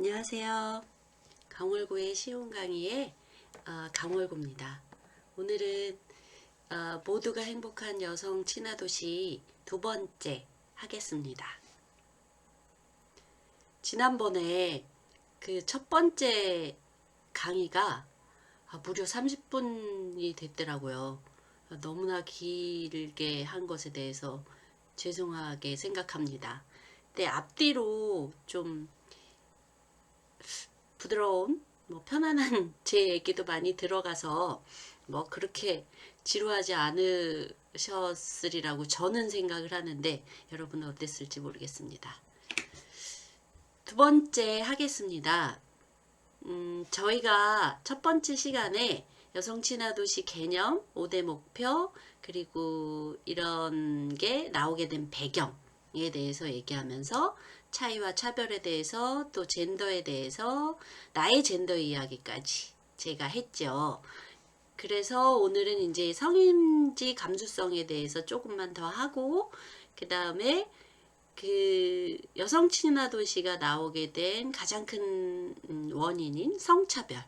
안녕하세요. 강월구의 쉬운 강의의 강월구입니다. 오늘은 모두가 행복한 여성 친화도시 두 번째 하겠습니다. 지난번에 그 첫 번째 강의가 무려 30분이 됐더라고요. 너무나 길게 한 것에 대해서 죄송하게 생각합니다. 근데 앞뒤로 좀 부드러운 편안한 제 얘기도 많이 들어가서 그렇게 지루하지 않으셨으리라고 저는 생각을 하는데 여러분은 어땠을지 모르겠습니다. 두 번째 하겠습니다. 저희가 첫 번째 시간에 여성 친화도시 개념, 5대 목표, 그리고 이런 게 나오게 된 배경에 대해서 얘기하면서 차이와 차별에 대해서 또 젠더에 대해서 나의 젠더 이야기까지 제가 했죠. 그래서 오늘은 이제 성인지 감수성에 대해서 조금만 더 하고 그 다음에 그 여성 친화도시가 나오게 된 가장 큰 원인인 성차별,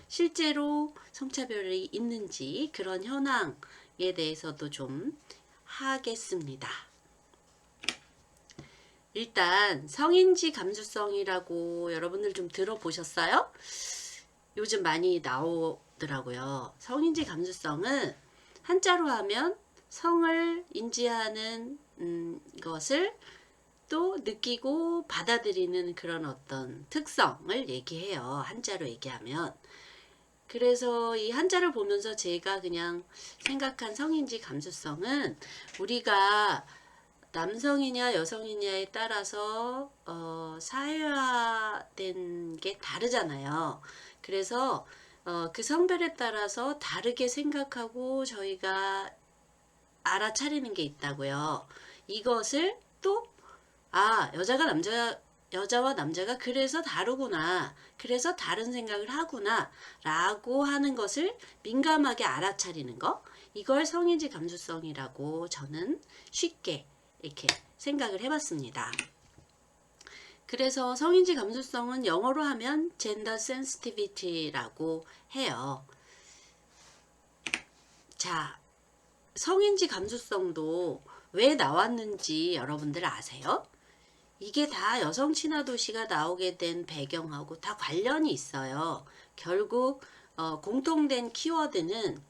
실제로 성차별이 있는지 그런 현황에 대해서도 좀 하겠습니다. 일단 성인지 감수성이라고 여러분들 좀 들어보셨어요? 요즘 많이 나오더라고요. 성인지 감수성은 한자로 하면 성을 인지하는 것을 또 느끼고 받아들이는 그런 어떤 특성을 얘기해요. 한자로 얘기하면. 그래서 이 한자를 보면서 제가 그냥 생각한 성인지 감수성은 우리가 남성이냐 여성이냐에 따라서 사회화된 게 다르잖아요. 그래서 그 성별에 따라서 다르게 생각하고 저희가 알아차리는 게 있다고요. 이것을 또 여자와 남자가 그래서 다르구나. 그래서 다른 생각을 하구나. 라고 하는 것을 민감하게 알아차리는 거. 이걸 성인지 감수성이라고 저는 쉽게 이렇게 생각을 해봤습니다. 그래서 성인지 감수성은 영어로 하면 gender sensitivity라고 해요. 자, 성인지 감수성도 왜 나왔는지 여러분들 아세요? 이게 다 여성 친화도시가 나오게 된 배경하고 다 관련이 있어요. 결국 공통된 키워드는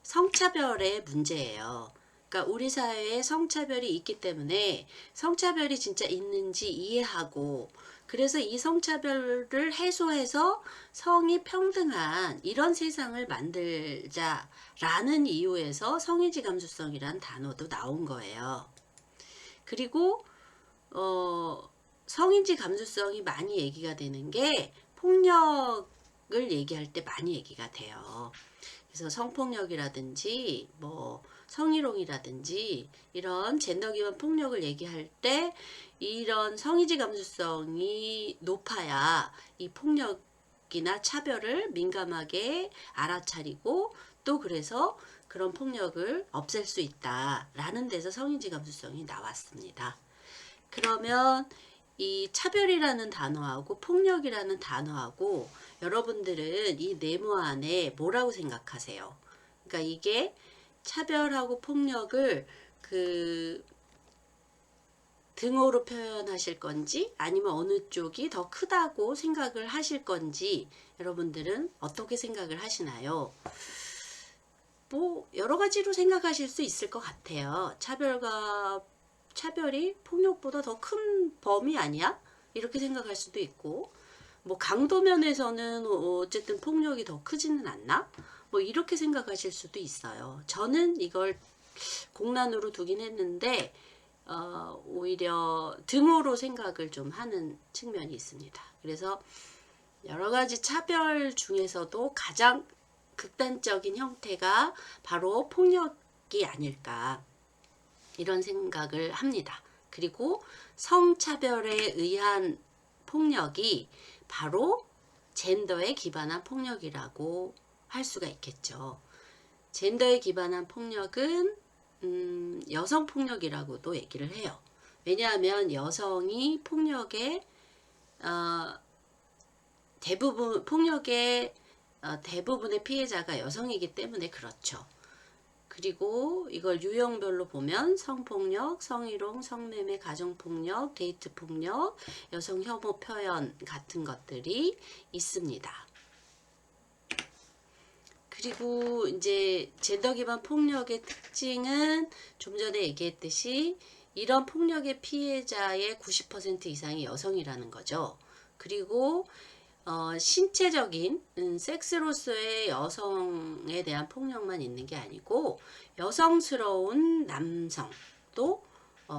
성차별의 문제예요. 그러니까 우리 사회에 성차별이 있기 때문에 성차별이 진짜 있는지 이해하고 그래서 이 성차별을 해소해서 성이 평등한 이런 세상을 만들자라는 이유에서 성인지 감수성이란 단어도 나온 거예요. 그리고 성인지 감수성이 많이 얘기가 되는 게 폭력을 얘기할 때 많이 얘기가 돼요. 그래서 성폭력이라든지 성희롱이라든지 이런 젠더 기반 폭력을 얘기할 때 이런 성인지 감수성이 높아야 이 폭력이나 차별을 민감하게 알아차리고 또 그래서 그런 폭력을 없앨 수 있다라는 데서 성인지 감수성이 나왔습니다. 그러면 이 차별이라는 단어하고 폭력이라는 단어하고 여러분들은 이 네모 안에 뭐라고 생각하세요? 그러니까 이게 차별하고 폭력을 그 등호로 표현하실 건지 아니면 어느 쪽이 더 크다고 생각을 하실 건지 여러분들은 어떻게 생각을 하시나요? 여러 가지로 생각하실 수 있을 것 같아요. 차별이 폭력보다 더 큰 범위 아니야? 이렇게 생각할 수도 있고 강도면에서는 어쨌든 폭력이 더 크지는 않나? 이렇게 생각하실 수도 있어요. 저는 이걸 공란으로 두긴 했는데 오히려 등호로 생각을 좀 하는 측면이 있습니다. 그래서 여러 가지 차별 중에서도 가장 극단적인 형태가 바로 폭력이 아닐까 이런 생각을 합니다. 그리고 성차별에 의한 폭력이 바로 젠더에 기반한 폭력이라고 할 수가 있겠죠. 젠더에 기반한 폭력은 여성 폭력이라고도 얘기를 해요. 왜냐하면 여성이 폭력에 대부분 폭력의 대부분의 피해자가 여성이기 때문에 그렇죠. 그리고 이걸 유형별로 보면 성폭력, 성희롱, 성매매, 가정폭력, 데이트폭력, 여성 혐오 표현 같은 것들이 있습니다. 그리고 이제 젠더 기반 폭력의 특징은 좀 전에 얘기했듯이 이런 폭력의 피해자의 90% 이상이 여성이라는 거죠. 그리고 신체적인 섹스로서의 여성에 대한 폭력만 있는 게 아니고 여성스러운 남성도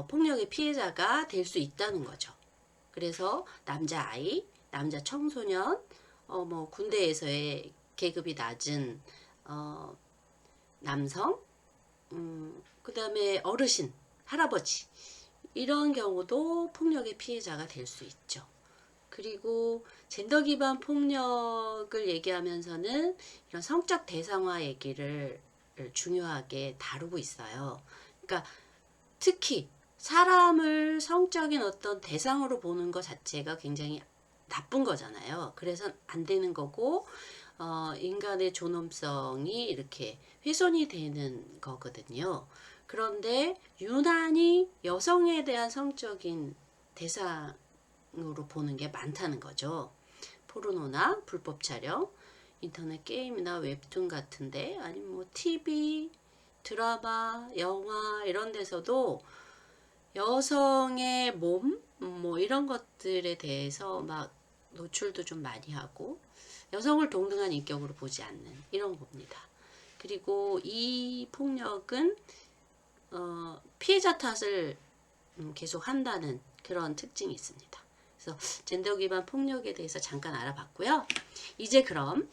폭력의 피해자가 될 수 있다는 거죠. 그래서 남자아이, 남자 청소년, 뭐 군대에서의 계급이 낮은 남성, 그 다음에 어르신, 할아버지 이런 경우도 폭력의 피해자가 될 수 있죠. 그리고 젠더 기반 폭력을 얘기하면서는 이런 성적 대상화 얘기를 중요하게 다루고 있어요. 그러니까 특히 사람을 성적인 어떤 대상으로 보는 것 자체가 굉장히 나쁜 거잖아요. 그래서 안 되는 거고 인간의 존엄성이 이렇게 훼손이 되는 거거든요. 그런데 유난히 여성에 대한 성적인 대상 으로 보는 게 많다는 거죠. 포르노나 불법 촬영, 인터넷 게임이나 웹툰 같은데 아니면 뭐 TV, 드라마, 영화 이런 데서도 여성의 몸, 뭐 이런 것들에 대해서 막 노출도 좀 많이 하고 여성을 동등한 인격으로 보지 않는 이런 겁니다. 그리고 이 폭력은 피해자 탓을 계속 한다는 그런 특징이 있습니다. 그래서 젠더 기반 폭력에 대해서 잠깐 알아봤고요. 이제 그럼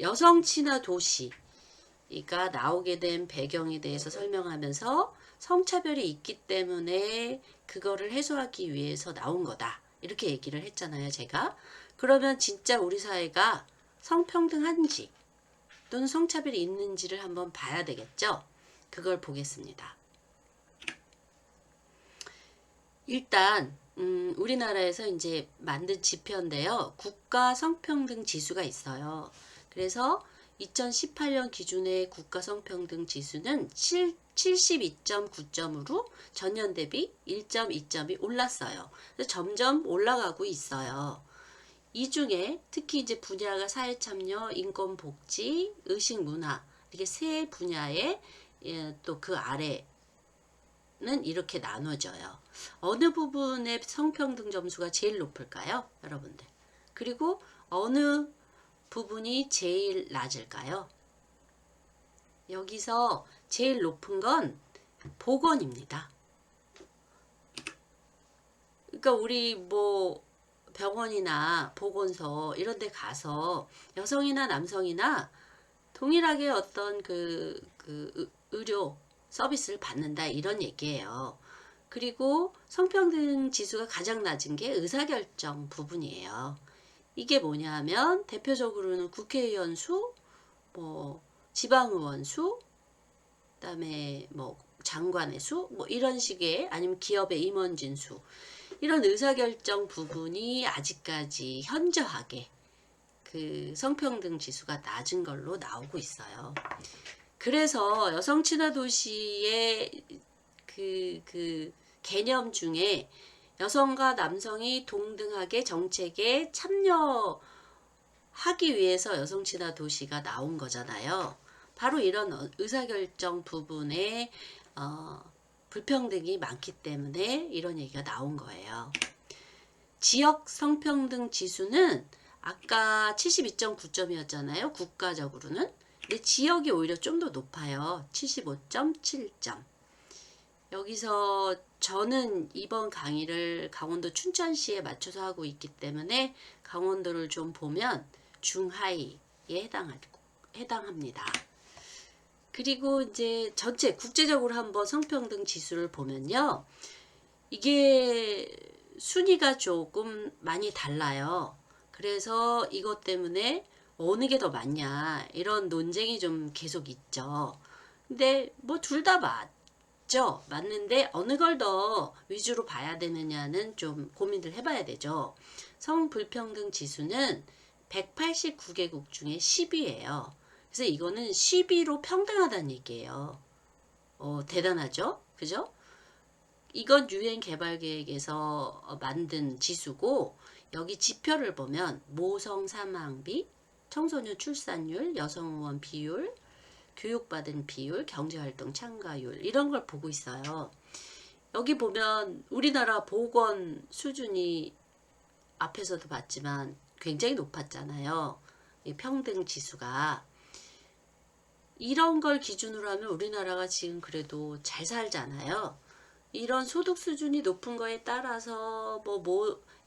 여성 친화 도시가 나오게 된 배경에 대해서 설명하면서 성차별이 있기 때문에 그거를 해소하기 위해서 나온 거다. 이렇게 얘기를 했잖아요, 제가. 그러면 진짜 우리 사회가 성평등한지 또는 성차별이 있는지를 한번 봐야 되겠죠? 그걸 보겠습니다. 일단 우리나라에서 이제 만든 지표인데요. 국가 성평등 지수가 있어요. 그래서 2018년 기준의 국가 성평등 지수는 72.9점으로 전년 대비 1.2점이 올랐어요. 그래서 점점 올라가고 있어요. 이 중에 특히 이제 분야가 사회참여, 인권복지, 의식문화 이렇게 세 분야에 또 그 아래 는 이렇게 나눠져요. 어느 부분의 성평등 점수가 제일 높을까요? 여러분들. 그리고 어느 부분이 제일 낮을까요? 여기서 제일 높은 건 보건입니다. 그러니까 우리 뭐 병원이나 보건소 이런 데 가서 여성이나 남성이나 동일하게 어떤 그 의료 서비스를 받는다 이런 얘기예요. 그리고 성평등 지수가 가장 낮은 게 의사결정 부분이에요. 이게 뭐냐 하면 대표적으로는 국회의원 수, 뭐 지방의원 수, 그다음에 뭐 장관의 수, 뭐 이런 식의 아니면 기업의 임원진 수 이런 의사결정 부분이 아직까지 현저하게 그 성평등 지수가 낮은 걸로 나오고 있어요. 그래서 여성 친화 도시의 그 개념 중에 여성과 남성이 동등하게 정책에 참여하기 위해서 여성 친화 도시가 나온 거잖아요. 바로 이런 의사결정 부분에 불평등이 많기 때문에 이런 얘기가 나온 거예요. 지역 성평등 지수는 아까 72.9점이었잖아요. 국가적으로는. 근데 지역이 오히려 좀 더 높아요. 75.7점. 여기서 저는 이번 강의를 강원도 춘천시에 맞춰서 하고 있기 때문에 강원도를 좀 보면 중하위에 해당합니다. 그리고 이제 전체 국제적으로 한번 성평등 지수를 보면요. 이게 순위가 조금 많이 달라요. 그래서 이것 때문에 어느 게 더 맞냐 이런 논쟁이 좀 계속 있죠. 근데 뭐 둘 다 맞죠. 맞는데 어느 걸 더 위주로 봐야 되느냐는 좀 고민을 해봐야 되죠. 성불평등 지수는 189개국 중에 10위예요. 그래서 이거는 10위로 평등하다는 얘기예요. 대단하죠? 그죠? 이건 유엔 개발 계획에서 만든 지수고, 여기 지표를 보면 모성 사망비, 청소년 출산율, 여성 의원 비율, 교육받은 비율, 경제활동 참가율, 이런 걸 보고 있어요. 여기 보면 우리나라 보건 수준이 앞에서도 봤지만 굉장히 높았잖아요. 이 평등 지수가. 이런 걸 기준으로 하면 우리나라가 지금 그래도 잘 살잖아요. 이런 소득 수준이 높은 거에 따라서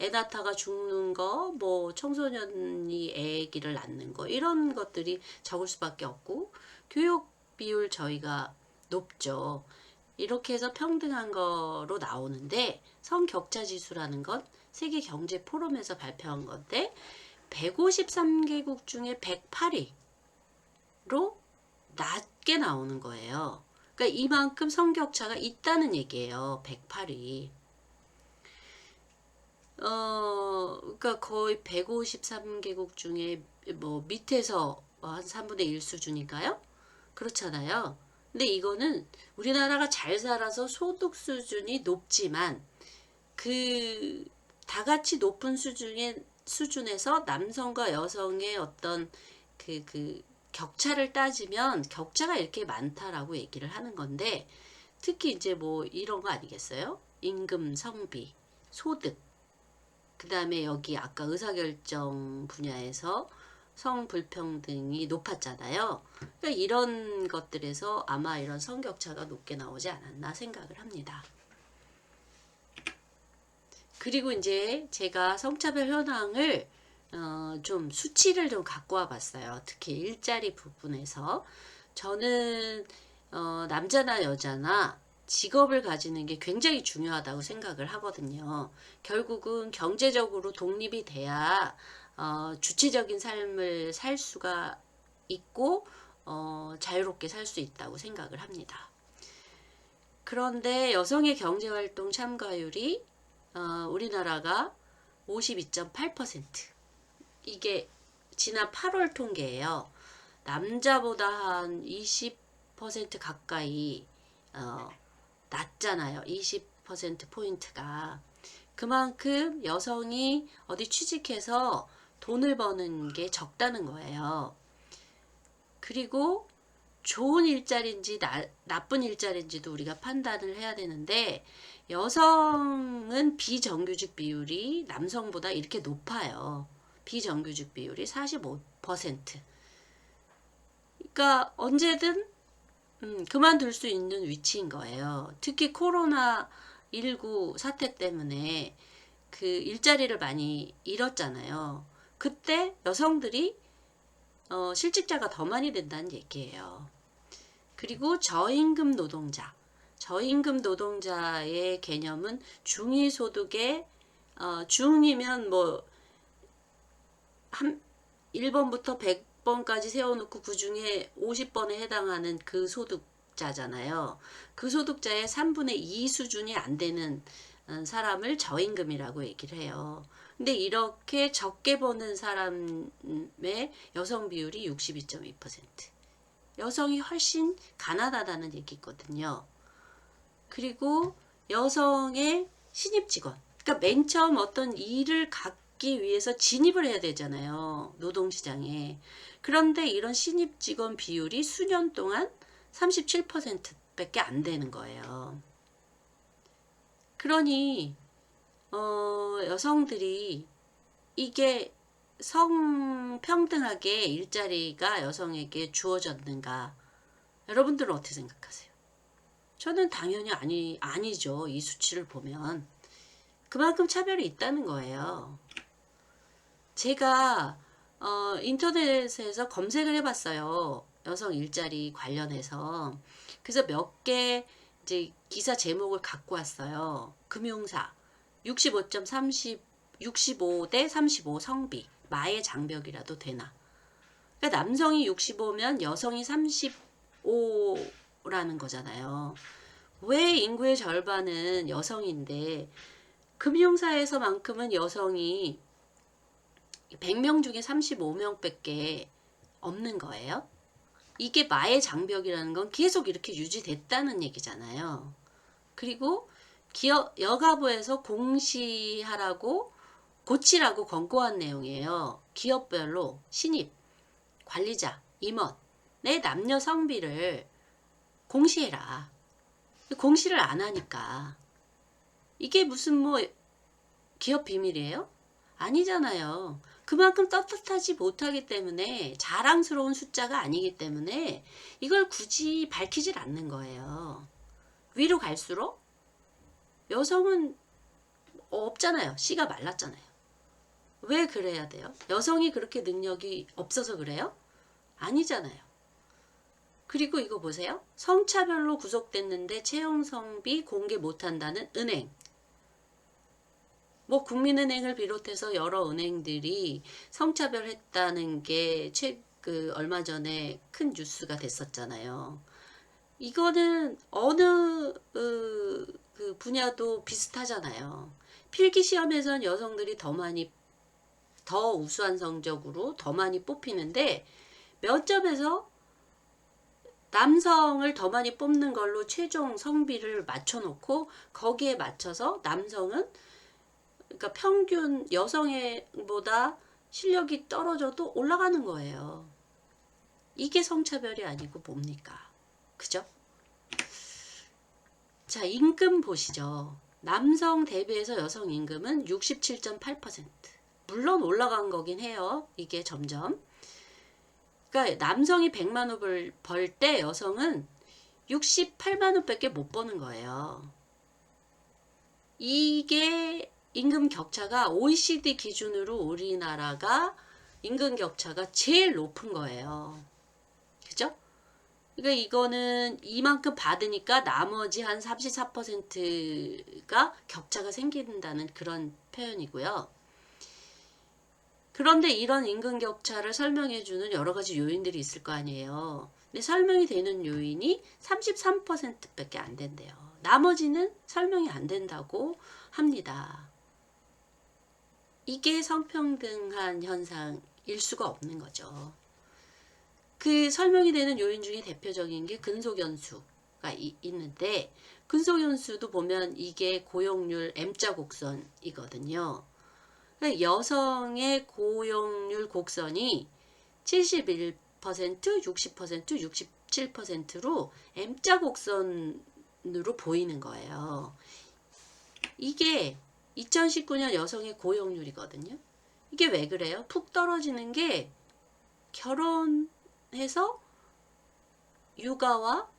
애 낳다가 죽는 거, 청소년이 애기를 낳는 거, 이런 것들이 적을 수밖에 없고, 교육 비율 저희가 높죠. 이렇게 해서 평등한 거로 나오는데, 성격차 지수라는 건 세계 경제 포럼에서 발표한 건데 153개국 중에 108위로 낮게 나오는 거예요. 그러니까 이만큼 성격차가 있다는 얘기예요. 108위. 그러니까 거의 153개국 중에 밑에서 한 3분의 1 수준인가요? 그렇잖아요. 근데 이거는 우리나라가 잘 살아서 소득 수준이 높지만 그 다 같이 높은 수준에서 남성과 여성의 어떤 그 격차를 따지면 격차가 이렇게 많다라고 얘기를 하는 건데, 특히 이제 이런 거 아니겠어요? 임금, 성비, 소득, 그 다음에 여기 아까 의사결정 분야에서 성불평등이 높았잖아요. 그러니까 이런 것들에서 아마 이런 성격차가 높게 나오지 않았나 생각을 합니다. 그리고 이제 제가 성차별 현황을 좀 수치를 좀 갖고 와 봤어요. 특히 일자리 부분에서. 저는 남자나 여자나 직업을 가지는 게 굉장히 중요하다고 생각을 하거든요. 결국은 경제적으로 독립이 돼야 주체적인 삶을 살 수가 있고 자유롭게 살 수 있다고 생각을 합니다. 그런데 여성의 경제활동 참가율이 우리나라가 52.8%. 이게 지난 8월 통계예요. 남자보다 한 20% 가까이 낮잖아요. 20%포인트가. 그만큼 여성이 어디 취직해서 돈을 버는 게 적다는 거예요. 그리고 좋은 일자리인지 나쁜 일자리인지도 우리가 판단을 해야 되는데, 여성은 비정규직 비율이 남성보다 이렇게 높아요. 비정규직 비율이 45%. 그러니까 언제든 그만둘 수 있는 위치인 거예요. 특히 코로나19 사태 때문에 그 일자리를 많이 잃었잖아요. 그때 여성들이 실직자가 더 많이 된다는 얘기예요. 그리고 저임금 노동자. 저임금 노동자의 개념은 중위소득의 중이면 1번부터 100번까지 세워놓고 그 중에 50번에 해당하는 그 소득자잖아요. 그 소득자의 3분의 2 수준이 안 되는 사람을 저임금이라고 얘기를 해요. 근데 이렇게 적게 버는 사람의 여성 비율이 62.2%. 여성이 훨씬 가난하다는 얘기거든요. 그리고 여성의 신입 직원. 그러니까 맨 처음 어떤 일을 갖기 위해서 진입을 해야 되잖아요. 노동시장에. 그런데 이런 신입 직원 비율이 수년 동안 37%밖에 안 되는 거예요. 그러니 여성들이 이게 성평등하게 일자리가 여성에게 주어졌는가? 여러분들은 어떻게 생각하세요? 저는 당연히 아니죠. 이 수치를 보면. 그만큼 차별이 있다는 거예요. 제가 인터넷에서 검색을 해봤어요. 여성 일자리 관련해서. 그래서 몇 개 이제 기사 제목을 갖고 왔어요. 금융사 65대 35 성비 마의 장벽이라도 되나. 그러니까 남성이 65면 여성이 35라는 거잖아요. 왜 인구의 절반은 여성인데 금융사에서만큼은 여성이 100명 중에 35명밖에 없는 거예요. 이게 마의 장벽이라는 건 계속 이렇게 유지됐다는 얘기잖아요. 그리고 여가부에서 공시하라고 고치라고 권고한 내용이에요. 기업별로 신입, 관리자, 임원의 남녀 성비를 공시해라. 공시를 안 하니까 이게 무슨 뭐 기업 비밀이에요? 아니잖아요. 그만큼 떳떳하지 못하기 때문에 자랑스러운 숫자가 아니기 때문에 이걸 굳이 밝히질 않는 거예요. 위로 갈수록 여성은 없잖아요. 씨가 말랐잖아요. 왜 그래야 돼요? 여성이 그렇게 능력이 없어서 그래요? 아니잖아요. 그리고 이거 보세요. 성차별로 구속됐는데 채용 성비 공개 못한다는 은행. 뭐 국민은행을 비롯해서 여러 은행들이 성차별했다는 게 얼마 전에 큰 뉴스가 됐었잖아요. 이거는 어느 그 분야도 비슷하잖아요. 필기 시험에선 여성들이 더 우수한 성적으로 더 많이 뽑히는데 면접에서 남성을 더 많이 뽑는 걸로 최종 성비를 맞춰놓고 거기에 맞춰서 남성은 그러니까 평균 여성보다 실력이 떨어져도 올라가는 거예요. 이게 성차별이 아니고 뭡니까? 그죠? 자, 임금 보시죠. 남성 대비해서 여성 임금은 67.8%. 물론 올라간 거긴 해요. 이게 점점. 그러니까 남성이 100만 원을 벌 때 여성은 68만 원밖에 못 버는 거예요. 이게 임금 격차가 OECD 기준으로 우리나라가 임금 격차가 제일 높은 거예요. 그죠? 그러니까 이거는 이만큼 받으니까 나머지 한 34%가 격차가 생긴다는 그런 표현이고요. 그런데 이런 임금 격차를 설명해 주는 여러 가지 요인들이 있을 거 아니에요. 근데 설명이 되는 요인이 33%밖에 안 된대요. 나머지는 설명이 안 된다고 합니다. 이게 성평등한 현상일 수가 없는 거죠. 그 설명이 되는 요인 중에 대표적인 게 근속연수가 있는데 근속연수도 보면 이게 고용률 M자 곡선이거든요. 그러니까 여성의 고용률 곡선이 71%, 60%, 67%로 M자 곡선으로 보이는 거예요. 이게 2019년 여성의 고용률이거든요. 이게 왜 그래요? 푹 떨어지는 게 결혼해서 육아와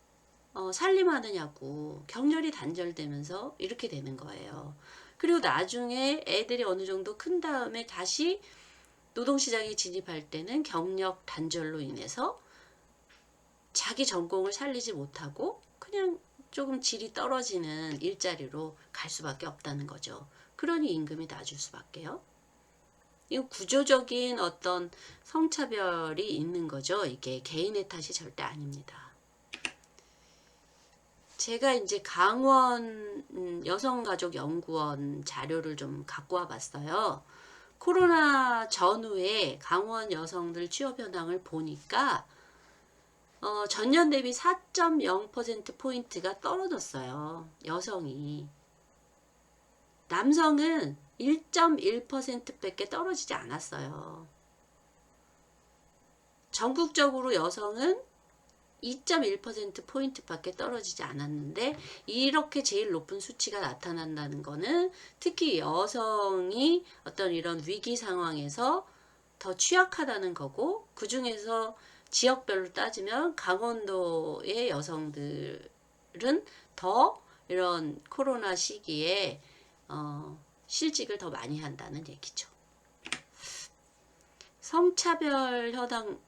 살림하느냐고 경렬이 단절되면서 이렇게 되는 거예요. 그리고 나중에 애들이 어느 정도 큰 다음에 다시 노동시장에 진입할 때는 경력 단절로 인해서 자기 전공을 살리지 못하고 그냥 조금 질이 떨어지는 일자리로 갈 수밖에 없다는 거죠. 그러니 임금이 낮을 수밖에요. 이거 구조적인 어떤 성차별이 있는 거죠. 이게 개인의 탓이 절대 아닙니다. 제가 이제 강원 여성가족연구원 자료를 좀 갖고 와 봤어요. 코로나 전후에 강원 여성들 취업 현황을 보니까 전년 대비 4.0%포인트가 떨어졌어요. 여성이. 남성은 1.1%밖에 떨어지지 않았어요. 전국적으로 여성은 2.1%포인트밖에 떨어지지 않았는데 이렇게 제일 높은 수치가 나타난다는 거는 특히 여성이 어떤 이런 위기 상황에서 더 취약하다는 거고 그 중에서 지역별로 따지면 강원도의 여성들은 더 이런 코로나 시기에 실직을 더 많이 한다는 얘기죠. 성차별 현황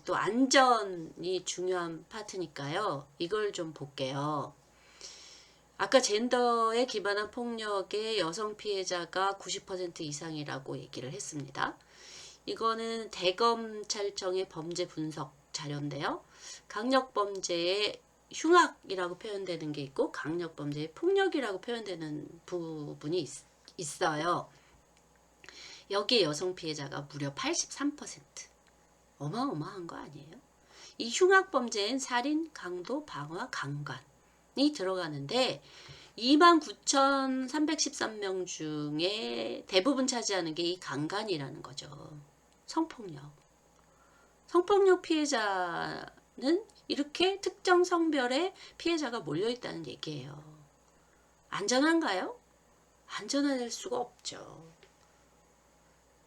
또 안전이 중요한 파트니까요. 이걸 좀 볼게요. 아까 젠더에 기반한 폭력의 여성 피해자가 90% 이상이라고 얘기를 했습니다. 이거는 대검찰청의 범죄 분석 자료인데요. 강력범죄의 흉악이라고 표현되는 게 있고 강력범죄의 폭력이라고 표현되는 부분이 있어요. 여기에 여성 피해자가 무려 83%. 어마어마한 거 아니에요? 이 흉악범죄엔 살인, 강도, 방화, 강간이 들어가는데 29,313명 중에 대부분 차지하는 게 이 강간이라는 거죠. 성폭력. 성폭력 피해자는 이렇게 특정 성별의 피해자가 몰려있다는 얘기예요. 안전한가요? 안전할 수가 없죠.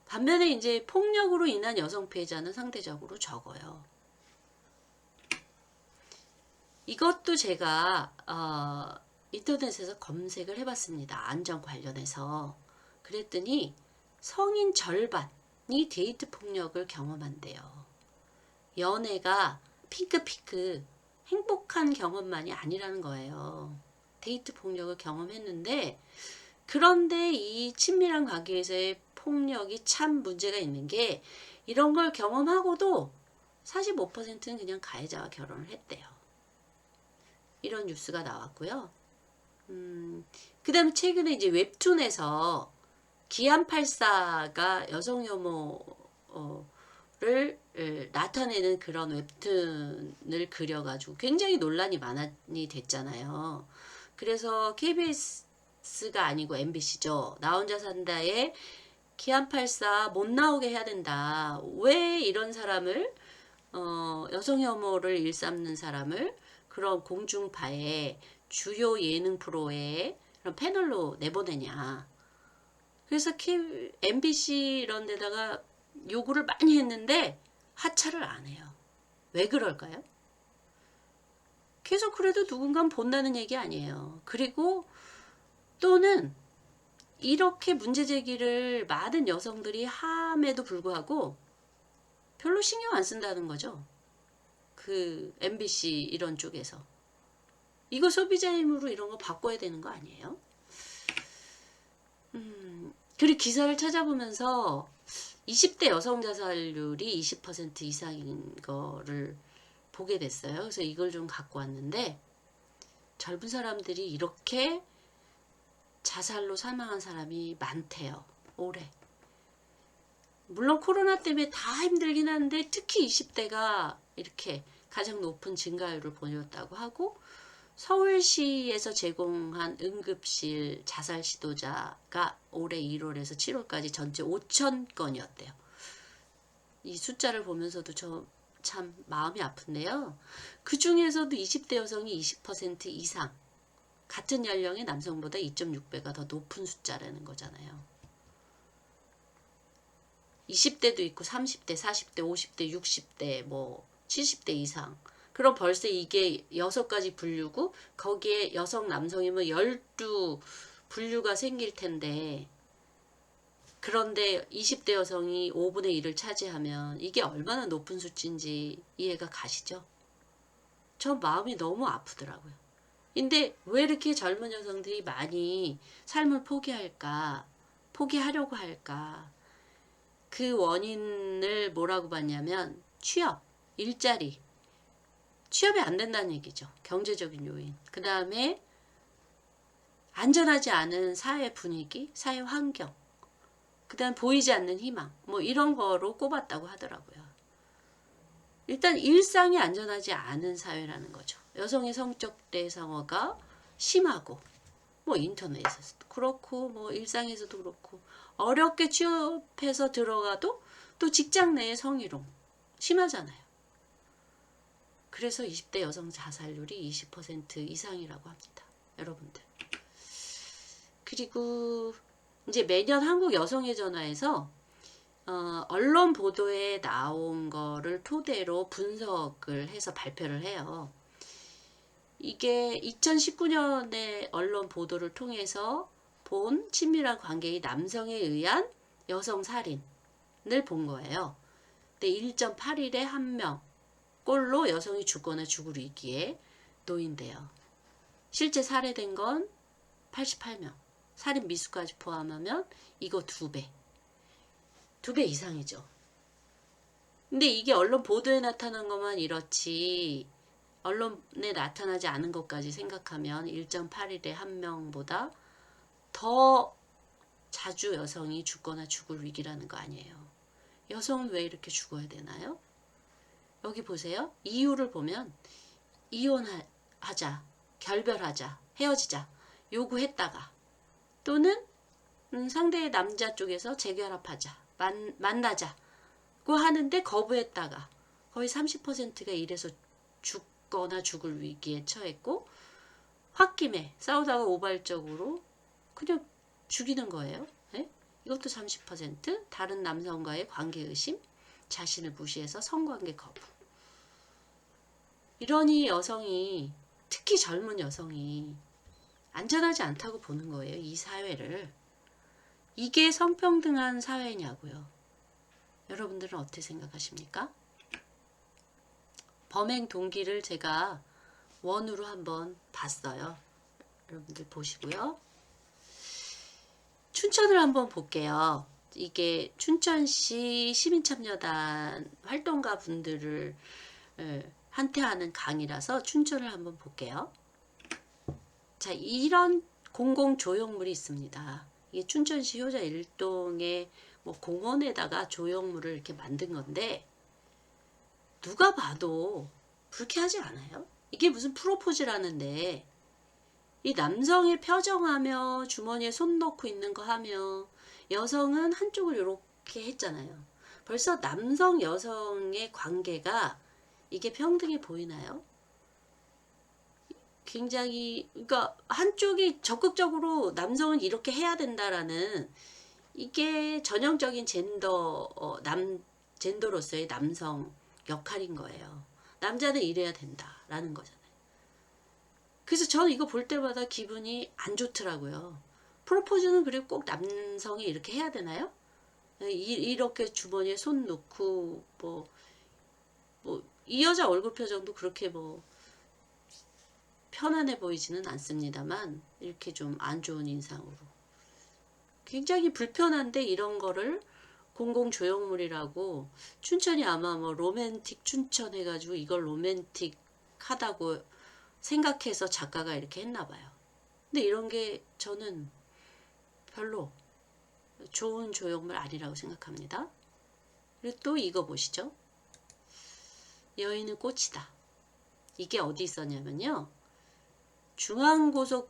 반면에 이제 폭력으로 인한 여성 피해자는 상대적으로 적어요. 이것도 제가 인터넷에서 검색을 해봤습니다. 안전 관련해서. 그랬더니 성인 절반이 데이트 폭력을 경험한대요. 연애가 핑크핑크 행복한 경험만이 아니라는 거예요. 데이트 폭력을 경험했는데, 그런데 이 친밀한 관계에서의 폭력이 참 문제가 있는 게, 이런 걸 경험하고도 45%는 그냥 가해자와 결혼을 했대요. 이런 뉴스가 나왔고요. 그 다음에 최근에 이제 웹툰에서 기안84가 여성 혐오를 나타내는 그런 웹툰을 그려가지고 굉장히 논란이 많이 됐잖아요. 그래서 KBS가 아니고 MBC죠. 나 혼자 산다에 기안84 못 나오게 해야 된다. 왜 이런 사람을 여성 혐오를 일삼는 사람을 그런 공중파에 주요 예능 프로에 그런 패널로 내보내냐. 그래서 MBC 이런 데다가 요구를 많이 했는데 하차를 안 해요. 왜 그럴까요? 계속 그래도 누군가는 본다는 얘기 아니에요. 그리고 또는 이렇게 문제 제기를 많은 여성들이 함에도 불구하고 별로 신경 안 쓴다는 거죠. 그 MBC 이런 쪽에서. 이거 소비자 힘으로 이런 거 바꿔야 되는 거 아니에요? 그리고 기사를 찾아보면서 20대 여성 자살률이 20% 이상인 거를 보게 됐어요. 그래서 이걸 좀 갖고 왔는데, 젊은 사람들이 이렇게 자살로 사망한 사람이 많대요. 올해. 물론 코로나 때문에 다 힘들긴 한데 특히 20대가 이렇게 가장 높은 증가율을 보였다고 하고, 서울시에서 제공한 응급실 자살 시도자가 올해 1월에서 7월까지 전체 5,000건이었대요. 이 숫자를 보면서도 저 참 마음이 아픈데요. 그 중에서도 20대 여성이 20% 이상, 같은 연령의 남성보다 2.6배가 더 높은 숫자라는 거잖아요. 20대도 있고 30대, 40대, 50대, 60대, 뭐 70대 이상. 그럼 벌써 이게 6가지 분류고 거기에 여성, 남성이면 12 분류가 생길 텐데, 그런데 20대 여성이 5분의 1을 차지하면 이게 얼마나 높은 수치인지 이해가 가시죠? 전 마음이 너무 아프더라고요. 근데 왜 이렇게 젊은 여성들이 많이 삶을 포기하려고 할까? 그 원인을 뭐라고 봤냐면 취업, 일자리, 취업이 안 된다는 얘기죠. 경제적인 요인. 그 다음에 안전하지 않은 사회 분위기, 사회 환경, 그 다음 보이지 않는 희망, 뭐 이런 거로 꼽았다고 하더라고요. 일단 일상이 안전하지 않은 사회라는 거죠. 여성의 성적 대상화가 심하고, 뭐 인터넷에서도 그렇고, 뭐 일상에서도 그렇고, 어렵게 취업해서 들어가도 또 직장 내의 성희롱 심하잖아요. 그래서 20대 여성 자살률이 20% 이상이라고 합니다. 여러분들. 그리고 이제 매년 한국 여성의 전화에서 언론 보도에 나온 거를 토대로 분석을 해서 발표를 해요. 이게 2019년에 언론 보도를 통해서 본 친밀한 관계의 남성에 의한 여성 살인을 본 거예요. 근데 1.8일에 1명 꼴로 여성이 죽거나 죽을 위기에 놓인대요. 실제 살해된 건 88명. 살인 미수까지 포함하면 이거 2배. 2배 이상이죠. 근데 이게 언론 보도에 나타난 것만 이렇지 언론에 나타나지 않은 것까지 생각하면 1.8일에 1명보다 더 자주 여성이 죽거나 죽을 위기라는 거 아니에요. 여성은 왜 이렇게 죽어야 되나요? 여기 보세요. 이유를 보면 이혼하자, 결별하자, 헤어지자 요구했다가 또는 상대의 남자 쪽에서 재결합하자, 만나자고 하는데 거부했다가 거의 30%가 이래서 죽거나 죽을 위기에 처했고, 홧김에 싸우다가 우발적으로 그냥 죽이는 거예요. 네? 이것도 30%, 다른 남성과의 관계 의심, 자신을 무시해서 성관계 거부. 이러니 여성이, 특히 젊은 여성이 안전하지 않다고 보는 거예요. 이 사회를. 이게 성평등한 사회냐고요. 여러분들은 어떻게 생각하십니까? 범행 동기를 제가 원으로 한번 봤어요. 여러분들 보시고요. 춘천을 한번 볼게요. 이게 춘천시 시민참여단 활동가 분들을 한테 하는 강의라서 춘천을 한번 볼게요. 자, 이런 공공조형물이 있습니다. 이게 춘천시 효자 일동의 뭐 공원에다가 조형물을 이렇게 만든 건데, 누가 봐도 불쾌하지 않아요? 이게 무슨 프로포즈라는데, 이 남성의 표정하며 주머니에 손 넣고 있는 거 하며 여성은 한쪽을 이렇게 했잖아요. 벌써 남성 여성의 관계가 이게 평등해 보이나요? 굉장히, 그러니까 한쪽이 적극적으로 남성은 이렇게 해야 된다라는, 이게 전형적인 젠더로서의 남성 역할인 거예요. 남자는 이래야 된다라는 거잖아요. 그래서 저는 이거 볼 때마다 기분이 안 좋더라고요. 프로포즈는 그리고 꼭 남성이 이렇게 해야 되나요? 이렇게 주머니에 손 넣고 이 여자 얼굴 표정도 그렇게 편안해 보이지는 않습니다만, 이렇게 좀 안 좋은 인상으로 굉장히 불편한데, 이런 거를 공공조형물이라고, 춘천이 아마 로맨틱 춘천 해가지고 이걸 로맨틱하다고 생각해서 작가가 이렇게 했나 봐요. 근데 이런 게 저는 별로 좋은 조형물 아니라고 생각합니다. 그리고 또 이거 보시죠. 여인은 꽃이다. 이게 어디 있었냐면요, 중앙고속도로에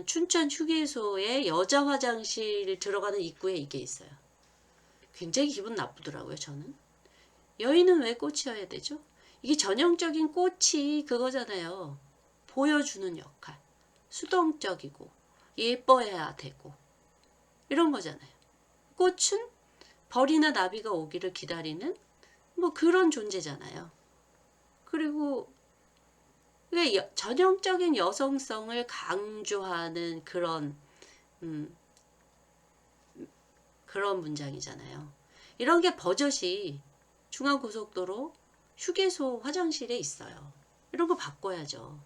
춘천 휴게소에 여자 화장실 들어가는 입구에 이게 있어요. 굉장히 기분 나쁘더라고요, 저는. 여인은 왜 꽃이어야 되죠? 이게 전형적인 꽃이 그거잖아요. 보여주는 역할. 수동적이고 예뻐야 되고 이런 거잖아요. 꽃은 벌이나 나비가 오기를 기다리는 그런 존재잖아요. 그리고 전형적인 여성성을 강조하는 그런 문장이잖아요. 이런 게 버젓이 중앙고속도로 휴게소 화장실에 있어요. 이런 거 바꿔야죠.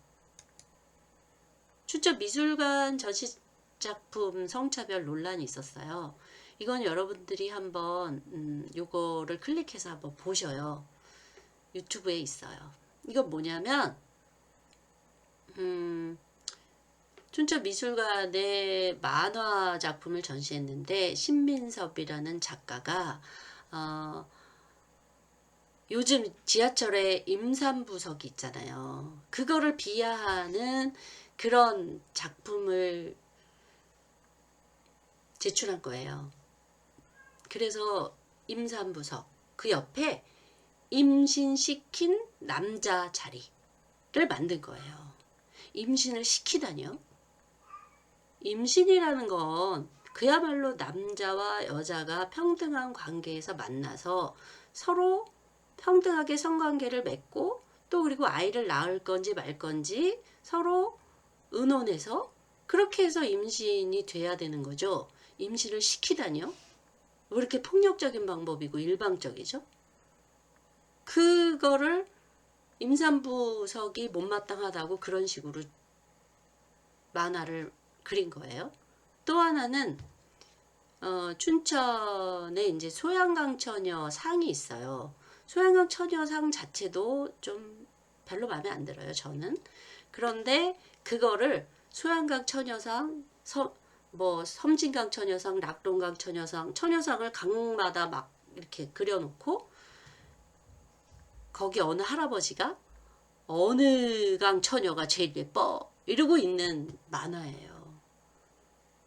춘천 미술관 전시작품 성차별 논란이 있었어요. 이건 여러분들이 한번 요거를 클릭해서 한번 보셔요. 유튜브에 있어요. 이건 뭐냐면 춘천 미술관에 만화 작품을 전시했는데, 신민섭이라는 작가가 요즘 지하철에 임산부석이 있잖아요. 그거를 비하하는 그런 작품을 제출한 거예요. 그래서 임산부석, 그 옆에 임신시킨 남자 자리를 만든 거예요. 임신을 시키다니요? 임신이라는 건 그야말로 남자와 여자가 평등한 관계에서 만나서 서로 평등하게 성관계를 맺고, 또 그리고 아이를 낳을 건지 말 건지 서로 의논해서 그렇게 해서 임신이 돼야 되는 거죠. 임신을 시키다니요? 왜 이렇게 폭력적인 방법이고 일방적이죠? 그거를 임산부석이 못마땅하다고 그런 식으로 만화를 그린 거예요. 또 하나는 춘천에 이제 소양강 처녀 상이 있어요. 소양강 처녀 상 자체도 좀 별로 마음에 안 들어요, 저는. 그런데 그거를 소양강 처녀상 뭐 섬진강 처녀상, 낙동강 처녀상, 처녀상을 강마다 막 이렇게 그려놓고 거기 어느 할아버지가 어느 강 처녀가 제일 예뻐 이러고 있는 만화예요.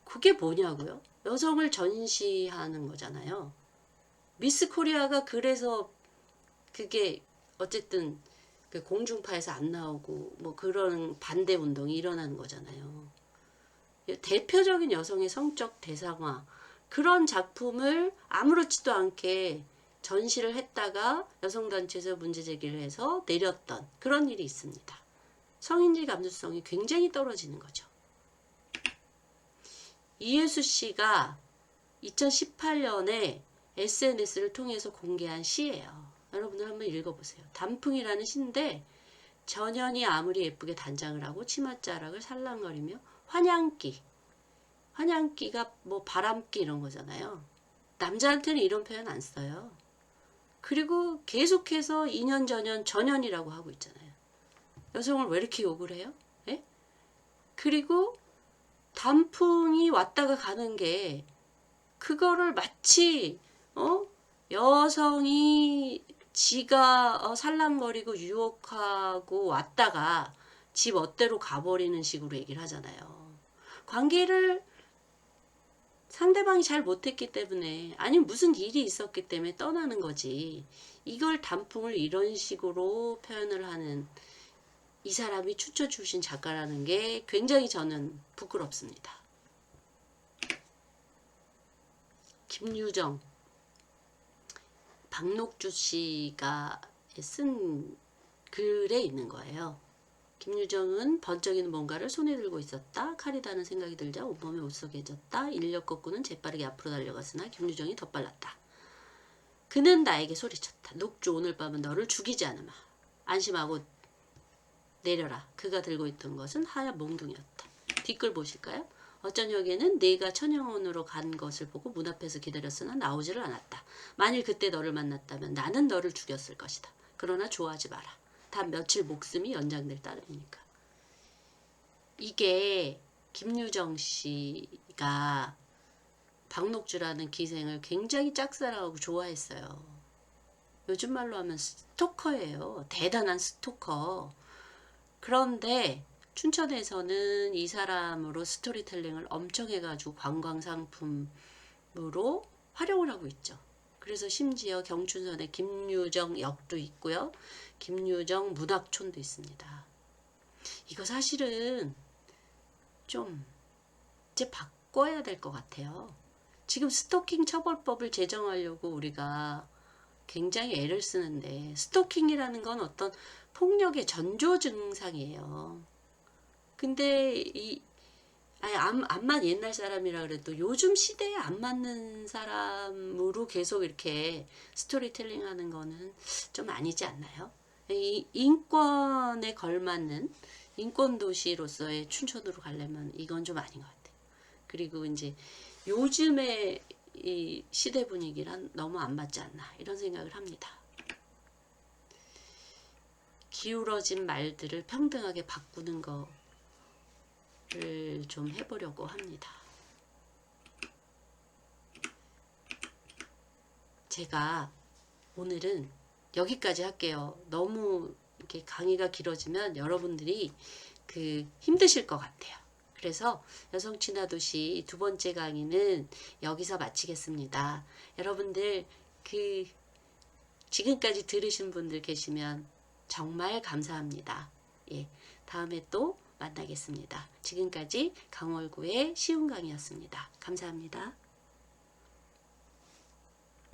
그게 뭐냐고요? 여성을 전시하는 거잖아요. 미스 코리아가 그래서 그게 어쨌든 그 공중파에서 안 나오고 뭐 그런 반대 운동이 일어나는 거잖아요. 대표적인 여성의 성적 대상화 그런 작품을 아무렇지도 않게 전시를 했다가 여성단체에서 문제 제기를 해서 내렸던 그런 일이 있습니다. 성인지 감수성이 굉장히 떨어지는 거죠. 이예수 씨가 2018년에 SNS를 통해서 공개한 시예요. 여러분들 한번 읽어보세요. 단풍이라는 시인데 전현이 아무리 예쁘게 단장을 하고 치맛자락을 살랑거리며 환향기가 뭐 바람기 이런 거잖아요. 남자한테는 이런 표현 안 써요. 그리고 계속해서 2년 전현이라고 하고 있잖아요. 여성을 왜 이렇게 욕을 해요? 예? 그리고 단풍이 왔다가 가는 게 그거를 마치 여성이 지가 살랑거리고 유혹하고 왔다가 지 멋대로 가버리는 식으로 얘기를 하잖아요. 관계를 상대방이 잘 못했기 때문에 아니면 무슨 일이 있었기 때문에 떠나는 거지. 이걸 단풍을 이런 식으로 표현을 하는 이 사람이 추천 출신 작가라는 게 굉장히 저는 부끄럽습니다. 김유정, 박녹주 씨가 쓴 글에 있는 거예요. 김유정은 번쩍이는 뭔가를 손에 들고 있었다. 칼이 닿는 생각이 들자 온몸에 오싹해졌다. 인력 거꾸는 재빠르게 앞으로 달려갔으나 김유정이 더 빨랐다. 그는 나에게 소리쳤다. 녹주 오늘 밤은 너를 죽이지 않으마. 안심하고 내려라. 그가 들고 있던 것은 하얀 몽둥이였다. 뒷글 보실까요? 어쩌녁에는 네가 천영원으로 간 것을 보고 문 앞에서 기다렸으나 나오지를 않았다. 만일 그때 너를 만났다면 나는 너를 죽였을 것이다. 그러나 좋아하지 마라. 단 며칠 목숨이 연장될 따름이니까. 이게 김유정 씨가 박녹주라는 기생을 굉장히 짝사랑하고 좋아했어요. 요즘 말로 하면 스토커예요. 대단한 스토커. 그런데 춘천에서는 이 사람으로 스토리텔링을 엄청 해가지고 관광상품으로 활용을 하고 있죠. 그래서 심지어 경춘선에 김유정 역도 있고요. 김유정 문학촌도 있습니다. 이거 사실은 좀 이제 바꿔야 될 것 같아요. 지금 스토킹 처벌법을 제정하려고 우리가 굉장히 애를 쓰는데 스토킹이라는 건 어떤 폭력의 전조 증상이에요. 근데 암만 옛날 사람이라 그래도 요즘 시대에 안 맞는 사람으로 계속 이렇게 스토리텔링 하는 거는 좀 아니지 않나요? 이 인권에 걸맞는 인권 도시로서의 춘천으로 가려면 이건 좀 아닌 것 같아요. 그리고 이제 요즘의 이 시대 분위기랑 너무 안 맞지 않나 이런 생각을 합니다. 기울어진 말들을 평등하게 바꾸는 거를 좀 해보려고 합니다. 제가 오늘은 여기까지 할게요. 너무 이렇게 강의가 길어지면 여러분들이 힘드실 것 같아요. 그래서 여성친화도시 두 번째 강의는 여기서 마치겠습니다. 여러분들 지금까지 들으신 분들 계시면 정말 감사합니다. 예, 다음에 또 만나겠습니다. 지금까지 강월구의 쉬운 강의였습니다. 감사합니다.